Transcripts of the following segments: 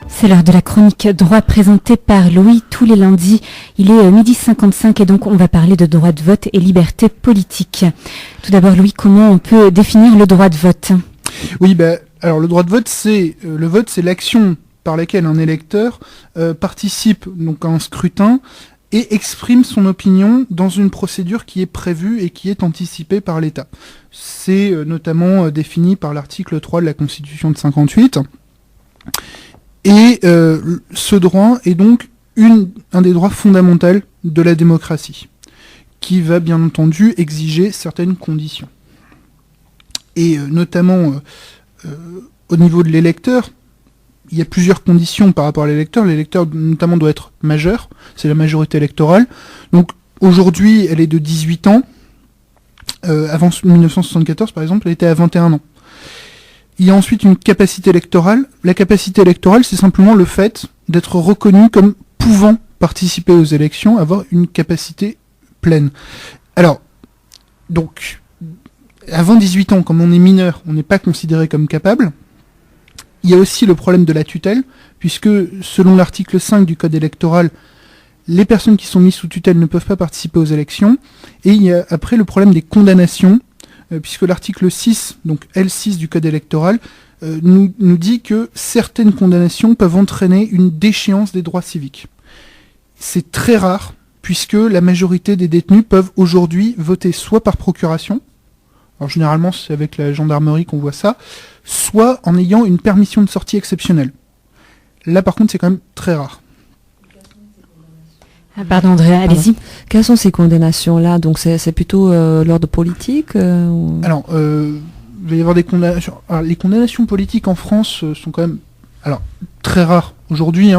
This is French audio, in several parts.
C'est l'heure de la chronique droit présentée par Louis tous les lundis. Il est 12h55 et donc on va parler de droit de vote et liberté politique. Tout d'abord Louis, comment on peut définir le droit de vote ? Oui, alors le droit de vote, c'est l'action par laquelle un électeur participe donc à un scrutin et exprime son opinion dans une procédure qui est prévue et qui est anticipée par l'État. C'est notamment défini par l'article 3 de la Constitution de 58. Et ce droit est donc un des droits fondamentaux de la démocratie, qui va bien entendu exiger certaines conditions. Et notamment au niveau de l'électeur, il y a plusieurs conditions par rapport à l'électeur. L'électeur notamment doit être majeur, c'est la majorité électorale. Donc aujourd'hui, elle est de 18 ans. Avant 1974, par exemple, elle était à 21 ans. Il y a ensuite une capacité électorale. La capacité électorale, c'est simplement le fait d'être reconnu comme pouvant participer aux élections, avoir une capacité pleine. Alors, donc, avant 18 ans, comme on est mineur, on n'est pas considéré comme capable. Il y a aussi le problème de la tutelle, puisque selon l'article 5 du Code électoral, les personnes qui sont mises sous tutelle ne peuvent pas participer aux élections. Et il y a après le problème des condamnations, puisque l'article 6, donc L6 du Code électoral, nous dit que certaines condamnations peuvent entraîner une déchéance des droits civiques. C'est très rare, puisque la majorité des détenus peuvent aujourd'hui voter soit par procuration, alors généralement c'est avec la gendarmerie qu'on voit ça, soit en ayant une permission de sortie exceptionnelle. Là par contre c'est quand même très rare. Ah, pardon Andrea, allez-y. Quelles sont ces condamnations-là ? Donc c'est plutôt l'ordre politique Alors, il va y avoir des condamnations. Alors, les condamnations politiques en France sont quand même très rares aujourd'hui.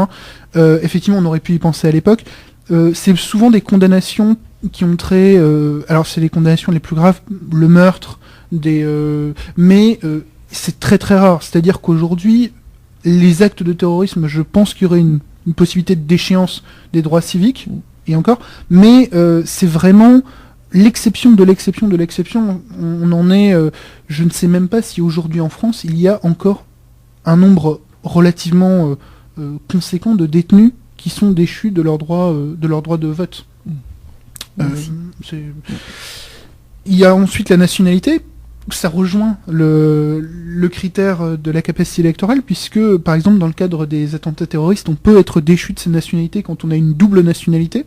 Effectivement, on aurait pu y penser à l'époque. C'est souvent des condamnations qui ont trait... alors, c'est les condamnations les plus graves, le meurtre, mais c'est très très rare. C'est-à-dire qu'aujourd'hui, les actes de terrorisme, je pense qu'il y aurait une possibilité de déchéance des droits civiques, et encore, mais c'est vraiment l'exception de l'exception de l'exception. On en est, je ne sais même pas si aujourd'hui en France, il y a encore un nombre relativement conséquent de détenus qui sont déchus de leur droit de vote. Il y a ensuite la nationalité. Ça rejoint le critère de la capacité électorale, puisque, par exemple, dans le cadre des attentats terroristes, on peut être déchu de sa nationalité quand on a une double nationalité.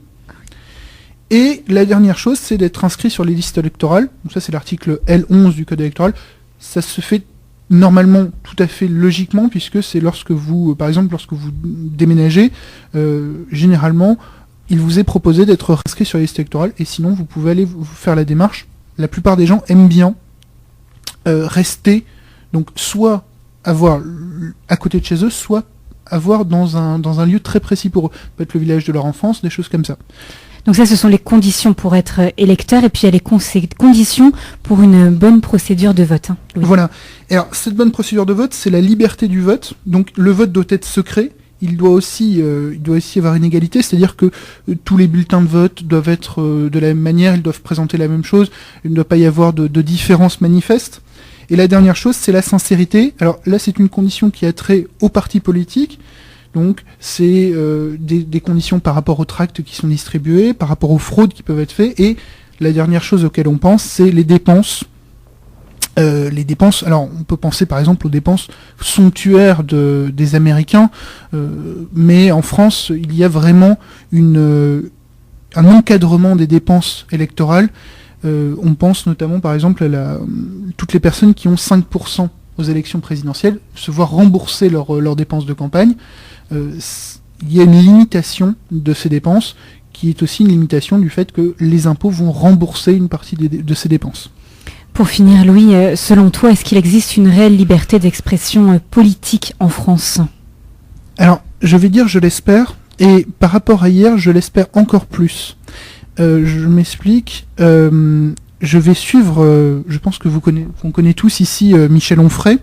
Et la dernière chose, c'est d'être inscrit sur les listes électorales. Donc ça, c'est l'article L11 du Code électoral. Ça se fait normalement tout à fait logiquement, puisque c'est lorsque vous déménagez, généralement, il vous est proposé d'être inscrit sur les listes électorales, et sinon, vous pouvez aller vous faire la démarche. La plupart des gens aiment bien rester, donc soit avoir à côté de chez eux, soit avoir dans un lieu très précis pour eux. Ça peut être le village de leur enfance, des choses comme ça. Donc ça, ce sont les conditions pour être électeur, et puis il y a les conditions pour une bonne procédure de vote. Oui. Voilà. Et alors, cette bonne procédure de vote, c'est la liberté du vote. Donc le vote doit être secret. Il doit aussi y avoir une égalité, c'est-à-dire que tous les bulletins de vote doivent être de la même manière, ils doivent présenter la même chose, il ne doit pas y avoir de différences manifestes. Et la dernière chose, c'est la sincérité. Alors là, c'est une condition qui a trait aux partis politiques. Donc, c'est des conditions par rapport aux tracts qui sont distribués, par rapport aux fraudes qui peuvent être faites. Et la dernière chose auquel on pense, c'est les dépenses. Alors on peut penser par exemple aux dépenses somptuaires des Américains, mais en France, il y a vraiment un encadrement des dépenses électorales. On pense notamment par exemple à toutes les personnes qui ont 5% aux élections présidentielles, se voir rembourser leurs dépenses de campagne. Il y a une limitation de ces dépenses, qui est aussi une limitation du fait que les impôts vont rembourser une partie de ces dépenses. Pour finir, Louis, selon toi, est-ce qu'il existe une réelle liberté d'expression politique en France ? Alors, je vais dire je l'espère, et par rapport à hier, je l'espère encore plus. Je m'explique. Je vais suivre, je pense que qu'on connaît tous ici Michel Onfray.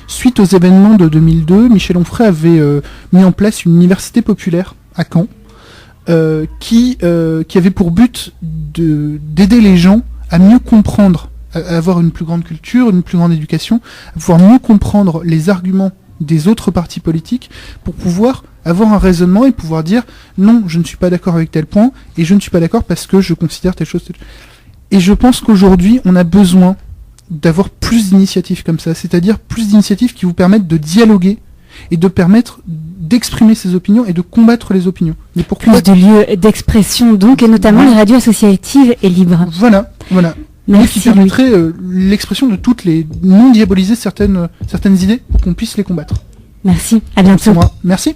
Suite aux événements de 2002, Michel Onfray avait mis en place une université populaire à Caen, qui avait pour but d'aider les gens à mieux comprendre, à avoir une plus grande culture, une plus grande éducation, à pouvoir mieux comprendre les arguments des autres partis politiques pour pouvoir avoir un raisonnement et pouvoir dire non, je ne suis pas d'accord avec tel point et je ne suis pas d'accord parce que je considère telle chose. Et je pense qu'aujourd'hui, on a besoin d'avoir plus d'initiatives comme ça, c'est-à-dire plus d'initiatives qui vous permettent de dialoguer et de permettre d'exprimer ses opinions et de combattre les opinions. Mais pourquoi Plus de lieux d'expression donc, et notamment les radios associatives et libres. Voilà. Merci, qui permettrait l'expression de toutes les non diaboliser certaines idées pour qu'on puisse les combattre. Merci, à bientôt. Merci.